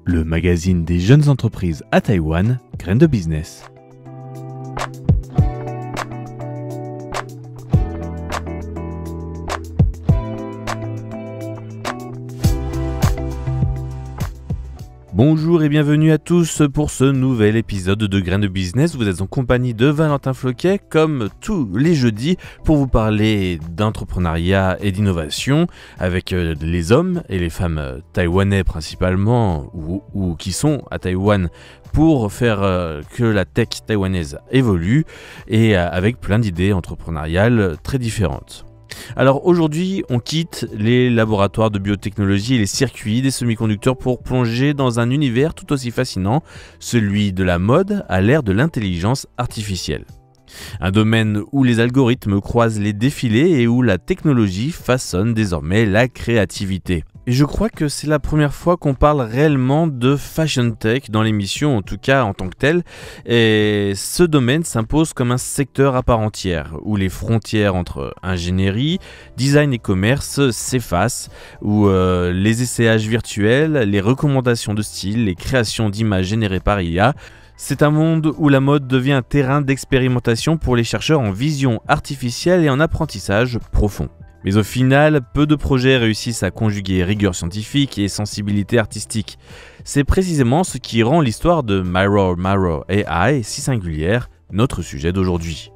Le magazine des jeunes entreprises à Taïwan, Graines de Business. Bonjour et bienvenue à tous pour ce nouvel épisode de Graines de Business. Vous êtes en compagnie de Valentin Floquet, comme tous les jeudis, pour vous parler d'entrepreneuriat et d'innovation avec les hommes et les femmes taïwanais principalement, ou qui sont à Taïwan pour faire que la tech taïwanaise évolue et avec plein d'idées entrepreneuriales très différentes. Alors aujourd'hui, on quitte les laboratoires de biotechnologie et les circuits des semi-conducteurs pour plonger dans un univers tout aussi fascinant, celui de la mode à l'ère de l'intelligence artificielle. Un domaine où les algorithmes croisent les défilés et où la technologie façonne désormais la créativité. Et je crois que c'est la première fois qu'on parle réellement de fashion tech dans l'émission, en tout cas en tant que tel. Et ce domaine s'impose comme un secteur à part entière, où les frontières entre ingénierie, design et commerce s'effacent, où les essayages virtuels, les recommandations de style, les créations d'images générées par IA. C'est un monde où la mode devient un terrain d'expérimentation pour les chercheurs en vision artificielle et en apprentissage profond. Mais au final, peu de projets réussissent à conjuguer rigueur scientifique et sensibilité artistique. C'est précisément ce qui rend l'histoire de Mirror AI si singulière, notre sujet d'aujourd'hui.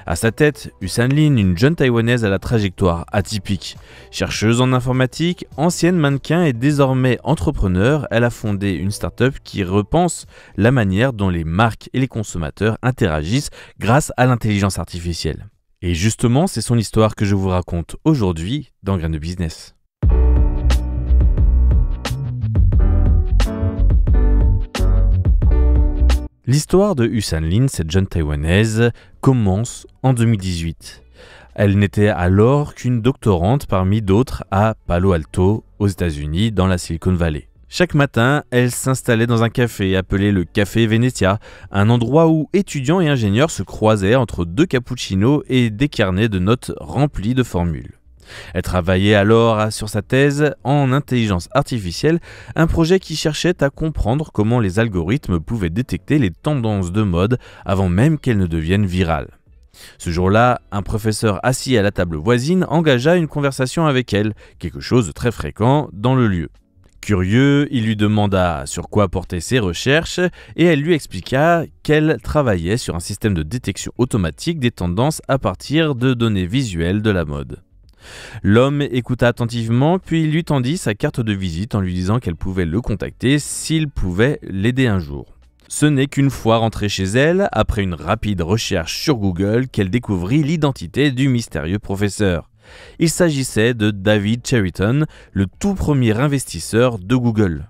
À sa tête, Husan Lin, une jeune taïwanaise à la trajectoire atypique. Chercheuse en informatique, ancienne mannequin et désormais entrepreneur, elle a fondé une start-up qui repense la manière dont les marques et les consommateurs interagissent grâce à l'intelligence artificielle. Et justement, c'est son histoire que je vous raconte aujourd'hui dans Graines de Business. L'histoire de Husan Lin, cette jeune taïwanaise, commence en 2018. Elle n'était alors qu'une doctorante parmi d'autres à Palo Alto, aux États-Unis, dans la Silicon Valley. Chaque matin, elle s'installait dans un café appelé le Café Venetia, un endroit où étudiants et ingénieurs se croisaient entre deux cappuccinos et des carnets de notes remplis de formules. Elle travaillait alors sur sa thèse en intelligence artificielle, un projet qui cherchait à comprendre comment les algorithmes pouvaient détecter les tendances de mode avant même qu'elles ne deviennent virales. Ce jour-là, un professeur assis à la table voisine engagea une conversation avec elle, quelque chose de très fréquent dans le lieu. Curieux, il lui demanda sur quoi portaient ses recherches et elle lui expliqua qu'elle travaillait sur un système de détection automatique des tendances à partir de données visuelles de la mode. L'homme écouta attentivement puis lui tendit sa carte de visite en lui disant qu'elle pouvait le contacter s'il pouvait l'aider un jour. Ce n'est qu'une fois rentrée chez elle, après une rapide recherche sur Google, qu'elle découvrit l'identité du mystérieux professeur. Il s'agissait de David Cheriton, le tout premier investisseur de Google.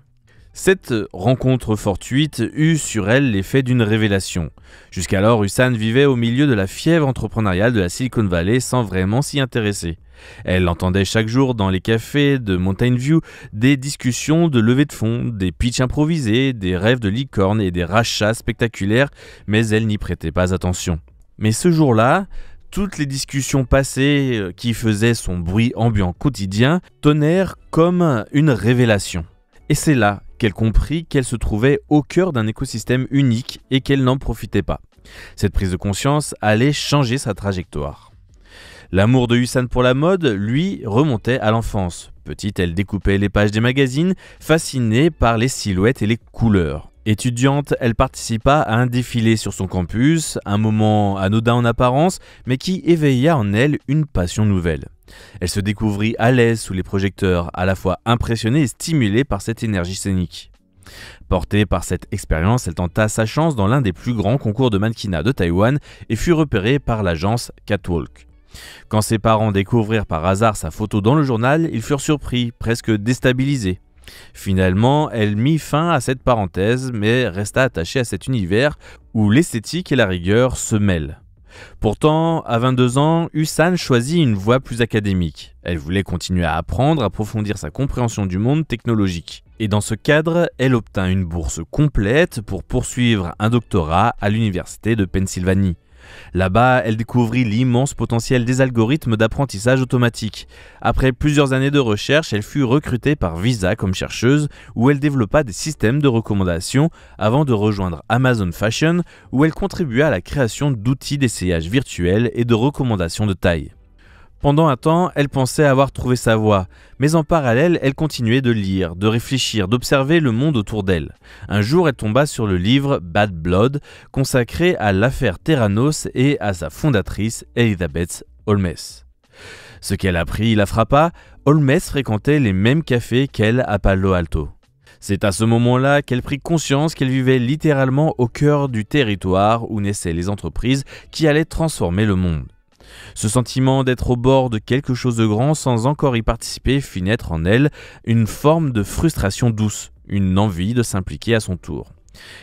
Cette rencontre fortuite eut sur elle l'effet d'une révélation. Jusqu'alors, Husan vivait au milieu de la fièvre entrepreneuriale de la Silicon Valley sans vraiment s'y intéresser. Elle entendait chaque jour dans les cafés de Mountain View des discussions de levée de fonds, des pitchs improvisés, des rêves de licorne et des rachats spectaculaires, mais elle n'y prêtait pas attention. Mais ce jour-là, toutes les discussions passées qui faisaient son bruit ambiant quotidien tonnèrent comme une révélation. Et c'est là qu'elle comprit qu'elle se trouvait au cœur d'un écosystème unique et qu'elle n'en profitait pas. Cette prise de conscience allait changer sa trajectoire. L'amour de Husan pour la mode, lui, remontait à l'enfance. Petite, elle découpait les pages des magazines, fascinée par les silhouettes et les couleurs. Étudiante, elle participa à un défilé sur son campus, un moment anodin en apparence, mais qui éveilla en elle une passion nouvelle. Elle se découvrit à l'aise sous les projecteurs, à la fois impressionnée et stimulée par cette énergie scénique. Portée par cette expérience, elle tenta sa chance dans l'un des plus grands concours de mannequinat de Taïwan et fut repérée par l'agence Catwalk. Quand ses parents découvrirent par hasard sa photo dans le journal, ils furent surpris, presque déstabilisés. Finalement, elle mit fin à cette parenthèse, mais resta attachée à cet univers où l'esthétique et la rigueur se mêlent. Pourtant, à 22 ans, Husan choisit une voie plus académique. Elle voulait continuer à apprendre, approfondir sa compréhension du monde technologique. Et dans ce cadre, elle obtint une bourse complète pour poursuivre un doctorat à l'université de Pennsylvanie. Là-bas, elle découvrit l'immense potentiel des algorithmes d'apprentissage automatique. Après plusieurs années de recherche, elle fut recrutée par Visa comme chercheuse, où elle développa des systèmes de recommandation avant de rejoindre Amazon Fashion, où elle contribua à la création d'outils d'essayage virtuel et de recommandations de taille. Pendant un temps, elle pensait avoir trouvé sa voie, mais en parallèle, elle continuait de lire, de réfléchir, d'observer le monde autour d'elle. Un jour, elle tomba sur le livre Bad Blood, consacré à l'affaire Theranos et à sa fondatrice, Elizabeth Holmes. Ce qu'elle apprit la frappa, Holmes fréquentait les mêmes cafés qu'elle à Palo Alto. C'est à ce moment-là qu'elle prit conscience qu'elle vivait littéralement au cœur du territoire où naissaient les entreprises qui allaient transformer le monde. Ce sentiment d'être au bord de quelque chose de grand sans encore y participer fit naître en elle une forme de frustration douce, une envie de s'impliquer à son tour.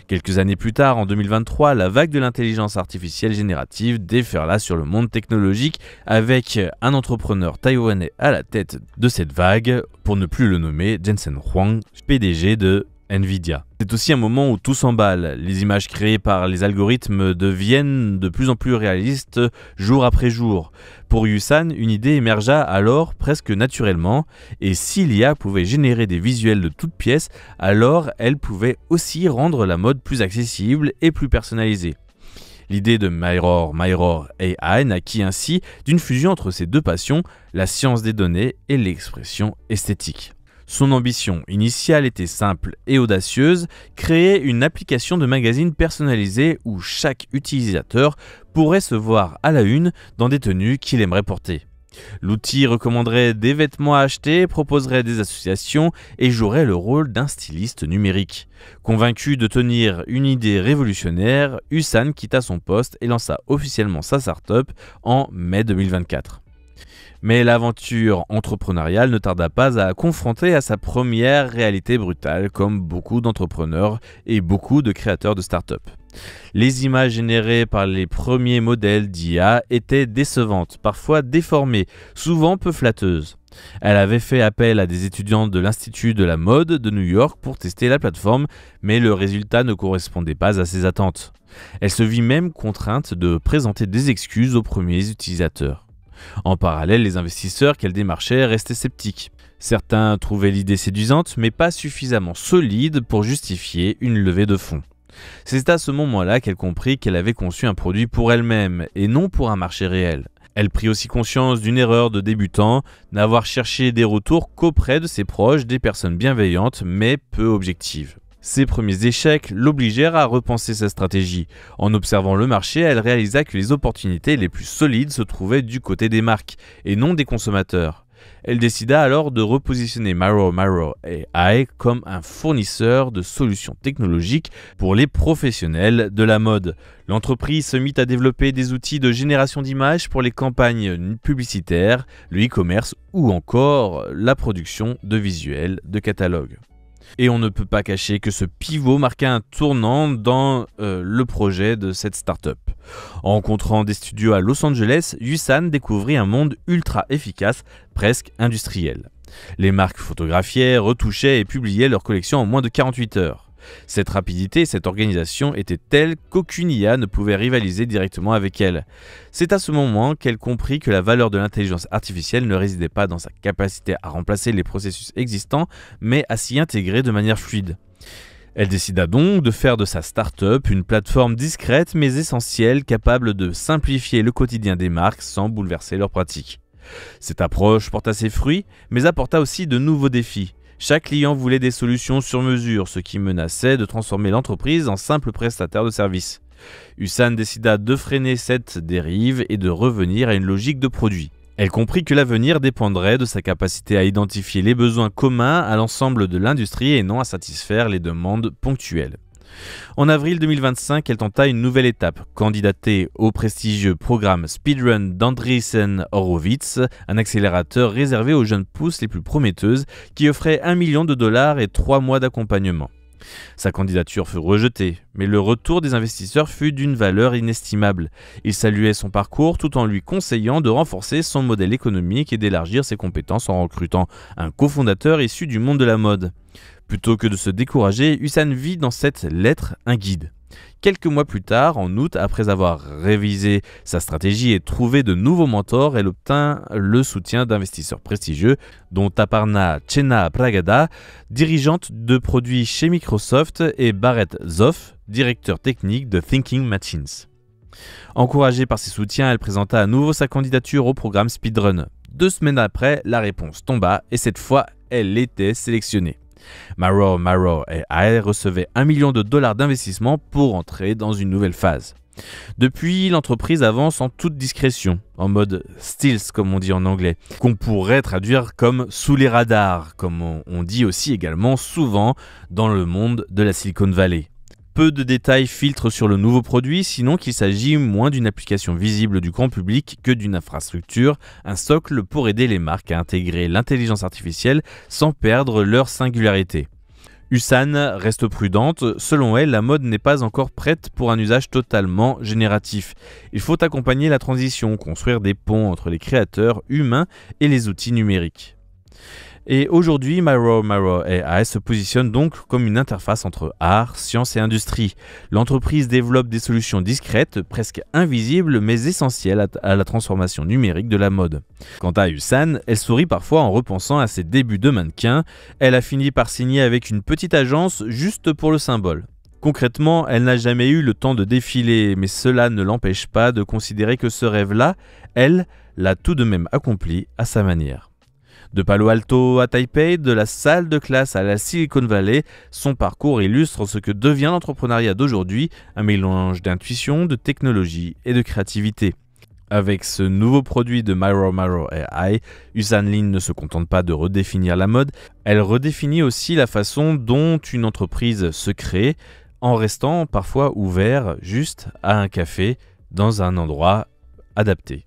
Quelques années plus tard, en 2023, la vague de l'intelligence artificielle générative déferla sur le monde technologique avec un entrepreneur taïwanais à la tête de cette vague, pour ne plus le nommer, Jensen Huang, PDG de Nvidia. C'est aussi un moment où tout s'emballe. Les images créées par les algorithmes deviennent de plus en plus réalistes jour après jour. Pour Yusan, une idée émergea alors presque naturellement, et si l'IA pouvait générer des visuels de toutes pièces, alors elle pouvait aussi rendre la mode plus accessible et plus personnalisée. L'idée de Mirror AI naquit ainsi d'une fusion entre ces deux passions, la science des données et l'expression esthétique. Son ambition initiale était simple et audacieuse, créer une application de magazine personnalisée où chaque utilisateur pourrait se voir à la une dans des tenues qu'il aimerait porter. L'outil recommanderait des vêtements à acheter, proposerait des associations et jouerait le rôle d'un styliste numérique. Convaincu de tenir une idée révolutionnaire, Yusan quitta son poste et lança officiellement sa start-up en mai 2024. Mais l'aventure entrepreneuriale ne tarda pas à confronter à sa première réalité brutale, comme beaucoup d'entrepreneurs et beaucoup de créateurs de start-up. Les images générées par les premiers modèles d'IA étaient décevantes, parfois déformées, souvent peu flatteuses. Elle avait fait appel à des étudiants de l'Institut de la mode de New York pour tester la plateforme, mais le résultat ne correspondait pas à ses attentes. Elle se vit même contrainte de présenter des excuses aux premiers utilisateurs. En parallèle, les investisseurs qu'elle démarchait restaient sceptiques. Certains trouvaient l'idée séduisante, mais pas suffisamment solide pour justifier une levée de fonds. C'est à ce moment-là qu'elle comprit qu'elle avait conçu un produit pour elle-même et non pour un marché réel. Elle prit aussi conscience d'une erreur de débutant, n'avoir cherché des retours qu'auprès de ses proches, des personnes bienveillantes mais peu objectives. Ses premiers échecs l'obligèrent à repenser sa stratégie. En observant le marché, elle réalisa que les opportunités les plus solides se trouvaient du côté des marques et non des consommateurs. Elle décida alors de repositionner Mirror AI comme un fournisseur de solutions technologiques pour les professionnels de la mode. L'entreprise se mit à développer des outils de génération d'images pour les campagnes publicitaires, le e-commerce ou encore la production de visuels de catalogues. Et on ne peut pas cacher que ce pivot marqua un tournant dans le projet de cette start-up. En rencontrant des studios à Los Angeles, Yusan découvrit un monde ultra efficace, presque industriel. Les marques photographiaient, retouchaient et publiaient leurs collections en moins de 48 heures. Cette rapidité et cette organisation étaient telles qu'aucune IA ne pouvait rivaliser directement avec elle. C'est à ce moment qu'elle comprit que la valeur de l'intelligence artificielle ne résidait pas dans sa capacité à remplacer les processus existants, mais à s'y intégrer de manière fluide. Elle décida donc de faire de sa start-up une plateforme discrète mais essentielle, capable de simplifier le quotidien des marques sans bouleverser leurs pratiques. Cette approche porta ses fruits, mais apporta aussi de nouveaux défis. Chaque client voulait des solutions sur mesure, ce qui menaçait de transformer l'entreprise en simple prestataire de services. Yusan décida de freiner cette dérive et de revenir à une logique de produit. Elle comprit que l'avenir dépendrait de sa capacité à identifier les besoins communs à l'ensemble de l'industrie et non à satisfaire les demandes ponctuelles. En avril 2025, elle tenta une nouvelle étape, candidatée au prestigieux programme Speedrun d'Andreessen Horowitz, un accélérateur réservé aux jeunes pousses les plus prometteuses qui offrait $1 million et 3 mois d'accompagnement. Sa candidature fut rejetée, mais le retour des investisseurs fut d'une valeur inestimable. Ils saluaient son parcours tout en lui conseillant de renforcer son modèle économique et d'élargir ses compétences en recrutant un cofondateur issu du monde de la mode. Plutôt que de se décourager, Yusan vit dans cette lettre un guide. Quelques mois plus tard, en août, après avoir révisé sa stratégie et trouvé de nouveaux mentors, elle obtint le soutien d'investisseurs prestigieux, dont Aparna Chenna-Pragada, dirigeante de produits chez Microsoft, et Bharat Zoff, directeur technique de Thinking Machines. Encouragée par ses soutiens, elle présenta à nouveau sa candidature au programme Speedrun. 2 semaines après, la réponse tomba et cette fois, elle était sélectionnée. Maro AI recevait $1 million d'investissement pour entrer dans une nouvelle phase. Depuis, l'entreprise avance en toute discrétion, en mode stealth comme on dit en anglais, qu'on pourrait traduire comme sous les radars, comme on dit aussi également souvent dans le monde de la Silicon Valley. Peu de détails filtrent sur le nouveau produit, sinon qu'il s'agit moins d'une application visible du grand public que d'une infrastructure, un socle pour aider les marques à intégrer l'intelligence artificielle sans perdre leur singularité. Hussan reste prudente, selon elle, la mode n'est pas encore prête pour un usage totalement génératif. Il faut accompagner la transition, construire des ponts entre les créateurs humains et les outils numériques. Et aujourd'hui, Maro AI se positionne donc comme une interface entre art, science et industrie. L'entreprise développe des solutions discrètes, presque invisibles, mais essentielles à la transformation numérique de la mode. Quant à Hussan, elle sourit parfois en repensant à ses débuts de mannequin. Elle a fini par signer avec une petite agence juste pour le symbole. Concrètement, elle n'a jamais eu le temps de défiler, mais cela ne l'empêche pas de considérer que ce rêve-là, elle, l'a tout de même accompli à sa manière. De Palo Alto à Taipei, de la salle de classe à la Silicon Valley, son parcours illustre ce que devient l'entrepreneuriat d'aujourd'hui, un mélange d'intuition, de technologie et de créativité. Avec ce nouveau produit de Maro AI, Hussan Lin ne se contente pas de redéfinir la mode, elle redéfinit aussi la façon dont une entreprise se crée, en restant parfois ouvert juste à un café dans un endroit adapté.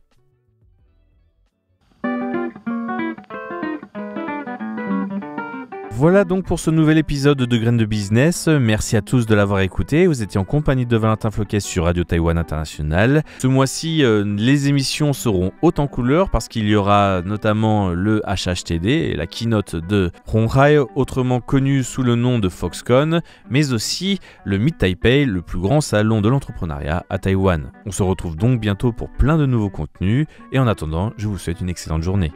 Voilà donc pour ce nouvel épisode de Graines de Business. Merci à tous de l'avoir écouté. Vous étiez en compagnie de Valentin Floquet sur Radio Taïwan International. Ce mois-ci, les émissions seront hautes en couleurs parce qu'il y aura notamment le HHTD, la keynote de Hong-Hai, autrement connu sous le nom de Foxconn, mais aussi le Meet Taipei, le plus grand salon de l'entrepreneuriat à Taïwan. On se retrouve donc bientôt pour plein de nouveaux contenus et en attendant, je vous souhaite une excellente journée.